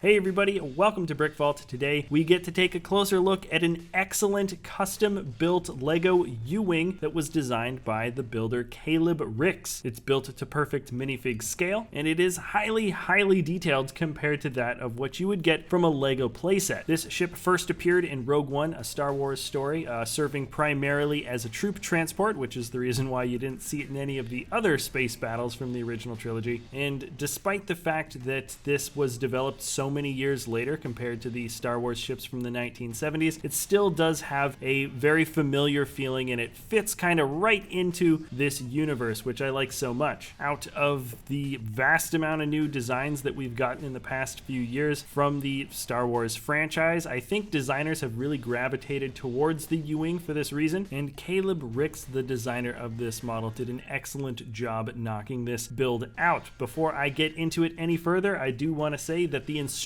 Hey everybody, welcome to BrickVault. Today we get to take a closer look at an excellent custom-built LEGO U-Wing that was designed by the builder Caleb Ricks. It's built to perfect minifig scale, and it is highly detailed compared to that of what you would get from a LEGO playset. This ship first appeared in Rogue One, a Star Wars story, serving primarily as a troop transport, which is the reason why you didn't see it in any of the other space battles from the original trilogy. And despite the fact that this was developed so many years later compared to the Star Wars ships from the 1970s, it still does have a very familiar feeling, and it fits kind of right into this universe, which I like so much. Out of the vast amount of new designs that we've gotten in the past few years from the Star Wars franchise, I think designers have really gravitated towards the U-Wing for this reason, and Caleb Ricks, the designer of this model, did an excellent job knocking this build out. Before I get into it any further, I do want to say that the instructions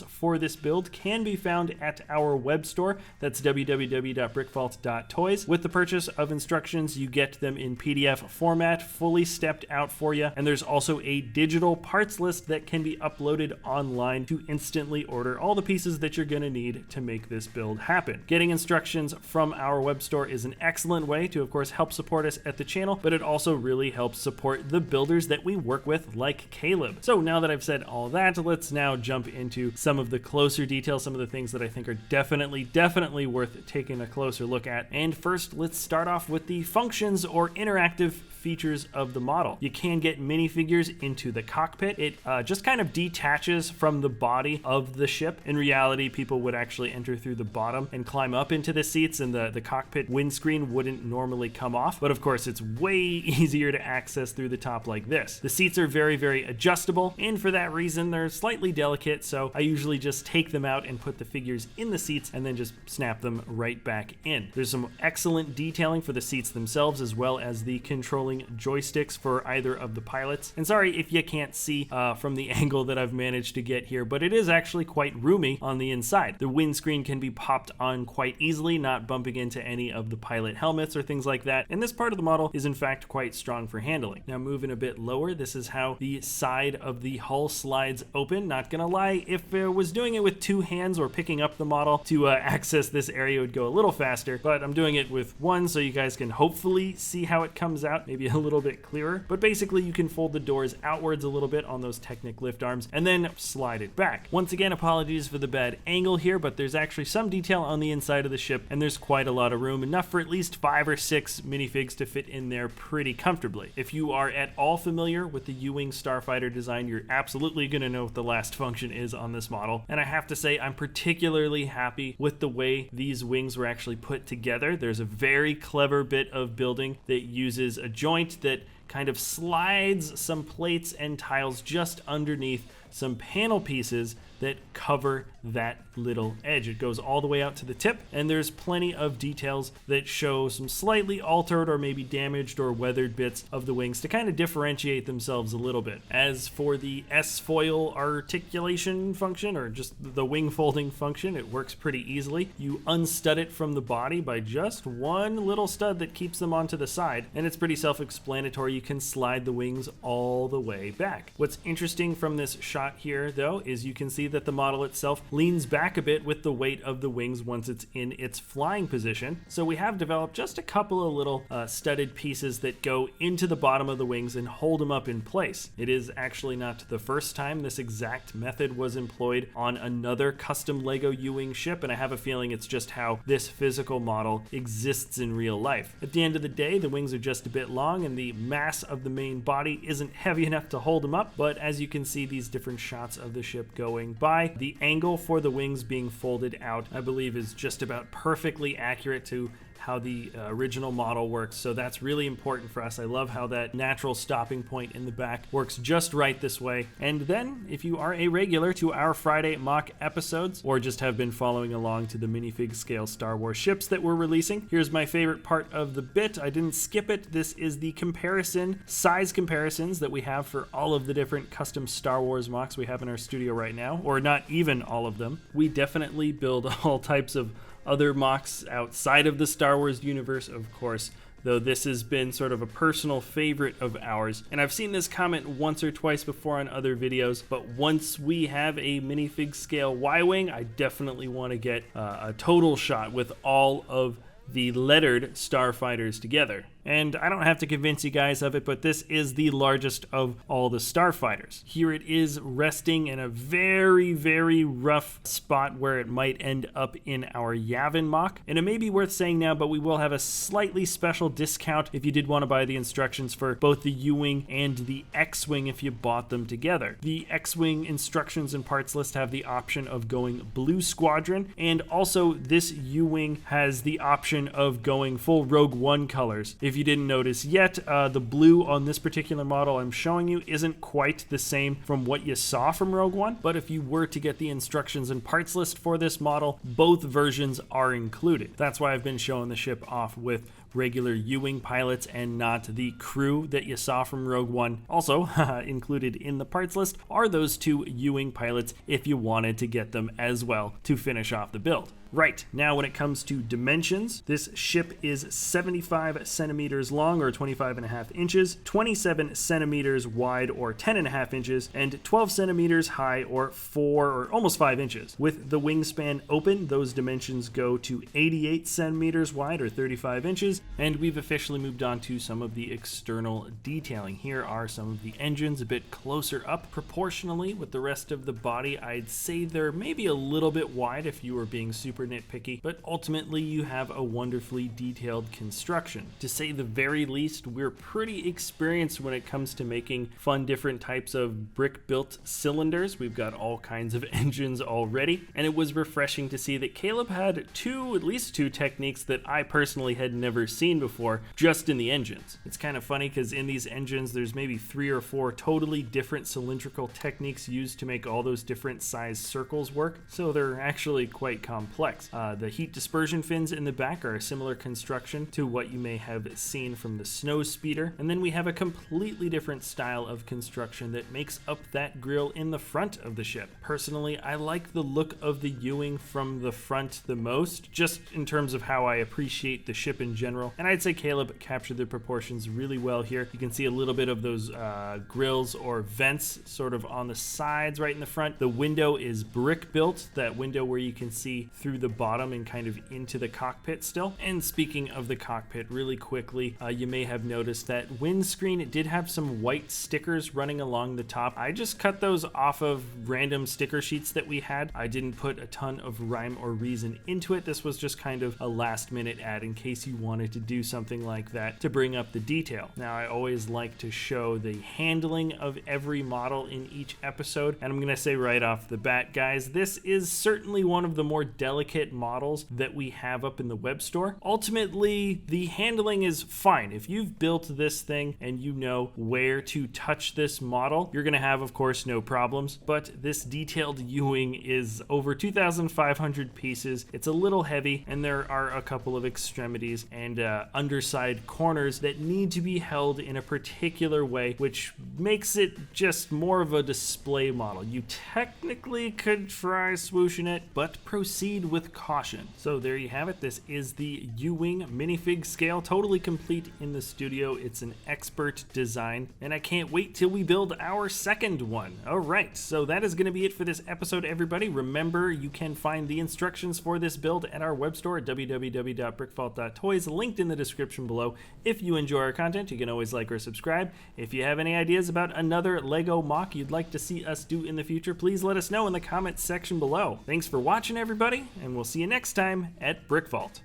for this build can be found at our web store. That's www.brickvault.toys. With the purchase of instructions, you get them in PDF format, fully stepped out for you, and there's also a digital parts list that can be uploaded online to instantly order all the pieces that you're going to need to make this build happen. Getting instructions from our web store is an excellent way to, of course, help support us at the channel, but it also really helps support the builders that we work with, like Caleb. So now that I've said all that, let's now jump into some of the closer details, some of the things that I think are definitely worth taking a closer look at. And first, let's start off with the functions or interactive features of the model. You can get minifigures into the cockpit. It just kind of detaches from the body of the ship. In reality, people would actually enter through the bottom and climb up into the seats, and the cockpit windscreen wouldn't normally come off. But of course, it's way easier to access through the top like this. The seats are very adjustable, and for that reason, they're slightly delicate, so I usually just take them out and put the figures in the seats and then just snap them right back in. There's some excellent detailing for the seats themselves, as well as the controlling joysticks for either of the pilots. And sorry if you can't see from the angle that I've managed to get here, but it is actually quite roomy on the inside. The windscreen can be popped on quite easily, not bumping into any of the pilot helmets or things like that, and this part of the model is in fact quite strong for handling. Now moving a bit lower, this is how the side of the hull slides open. Not gonna lie, if I was doing it with two hands or picking up the model to access this area, it would go a little faster, but I'm doing it with one so you guys can hopefully see how it comes out, maybe a little bit clearer. But basically you can fold the doors outwards a little bit on those Technic lift arms and then slide it back. Once again, apologies for the bad angle here, but there's actually some detail on the inside of the ship, and there's quite a lot of room, enough for at least 5 or 6 minifigs to fit in there pretty comfortably. If you are at all familiar with the U-Wing Starfighter design, you're absolutely going to know what the last function is on this model, and I have to say I'm particularly happy with the way these wings were actually put together. There's a very clever bit of building that uses a joint that kind of slides some plates and tiles just underneath some panel pieces that cover that little edge. It goes all the way out to the tip, and there's plenty of details that show some slightly altered or maybe damaged or weathered bits of the wings to kind of differentiate themselves a little bit. As for the S-foil articulation function, or just the wing folding function, it works pretty easily. You unstud it from the body by just one little stud that keeps them onto the side, and it's pretty self-explanatory. You can slide the wings all the way back. What's interesting from this shot here, though, is you can see that the model itself leans back a bit with the weight of the wings once it's in its flying position. So we have developed just a couple of little studded pieces that go into the bottom of the wings and hold them up in place. It is actually not the first time this exact method was employed on another custom LEGO U-Wing ship, and I have a feeling it's just how this physical model exists in real life. At the end of the day, the wings are just a bit long and the mass of the main body isn't heavy enough to hold them up, but as you can see these different shots of the ship going by, the angle for the wings being folded out, I believe, is just about perfectly accurate to how the original model works, so that's really important for us. I love how that natural stopping point in the back works just right this way. And then, if you are a regular to our Friday mock episodes, or just have been following along to the minifig scale Star Wars ships that we're releasing, here's my favorite part of the bit. I didn't skip it. This is the size comparisons that we have for all of the different custom Star Wars mocks we have in our studio right now, or not even all of them. We definitely build all types of other mocks outside of the Star Wars universe, of course. though this has been sort of a personal favorite of ours. And I've seen this comment once or twice before on other videos, but once we have a minifig scale Y-Wing, I definitely want to get a total shot with all of the lettered Starfighters together. And I don't have to convince you guys of it, but this is the largest of all the Starfighters. Here it is resting in a very, very rough spot where it might end up in our Yavin mock. And it may be worth saying now, but we will have a slightly special discount if you did want to buy the instructions for both the U-Wing and the X-Wing if you bought them together. The X-Wing instructions and parts list have the option of going Blue Squadron, and also this U-Wing has the option of going full Rogue One colors. If you didn't notice yet, the blue on this particular model I'm showing you isn't quite the same from what you saw from Rogue One, but if you were to get the instructions and parts list for this model, both versions are included. That's why I've been showing the ship off with regular U-Wing pilots and not the crew that you saw from Rogue One. Also, included in the parts list are those two U-Wing pilots if you wanted to get them as well to finish off the build. Right, now when it comes to dimensions, this ship is 75 centimeters long or 25.5 inches, 27 centimeters wide or 10.5 inches, and 12 centimeters high or 4 or almost 5 inches. With the wingspan open, those dimensions go to 88 centimeters wide or 35 inches, and we've officially moved on to some of the external detailing. Here are some of the engines a bit closer up proportionally with the rest of the body. I'd say they're maybe a little bit wide if you were being super nitpicky, but ultimately you have a wonderfully detailed construction. To say the very least, we're pretty experienced when it comes to making fun different types of brick-built cylinders. We've got all kinds of engines already, and it was refreshing to see that Caleb had at least two techniques that I personally had never seen before just in the engines. It's kind of funny because in these engines there's maybe 3 or 4 totally different cylindrical techniques used to make all those different size circles work, so they're actually quite complex. The heat dispersion fins in the back are a similar construction to what you may have seen from the Snow Speeder, and then we have a completely different style of construction that makes up that grille in the front of the ship. Personally, I like the look of the U-Wing from the front the most, just in terms of how I appreciate the ship in general, and I'd say Caleb captured the proportions really well here. You can see a little bit of those grills or vents sort of on the sides right in the front. The window is brick built, that window where you can see through the bottom and kind of into the cockpit still. And speaking of the cockpit, really quickly, you may have noticed that windscreen did have some white stickers running along the top. I just cut those off of random sticker sheets that we had. I didn't put a ton of rhyme or reason into it. This was just kind of a last minute ad in case you wanted to do something like that to bring up the detail. Now, I always like to show the handling of every model in each episode, and I'm gonna say right off the bat, guys, this is certainly one of the more delicate models that we have up in the web store. Ultimately, the handling is fine. If you've built this thing and you know where to touch this model, you're gonna have, of course, no problems, but this detailed U-Wing is over 2,500 pieces. It's a little heavy, and there are a couple of extremities and underside corners that need to be held in a particular way, which makes it just more of a display model. You technically could try swooshing it, but proceed with caution. So there you have it. This is the U-Wing minifig scale, totally complete in the studio. It's an expert design, and I can't wait till we build our second one. All right, so that is going to be it for this episode, everybody. Remember, you can find the instructions for this build at our web store at www.brickvault.toys, linked in the description below. If you enjoy our content, you can always like or subscribe. If you have any ideas about another LEGO mock you'd like to see us do in the future, please let us know in the comments section below. Thanks for watching, everybody, and we'll see you next time at BrickVault.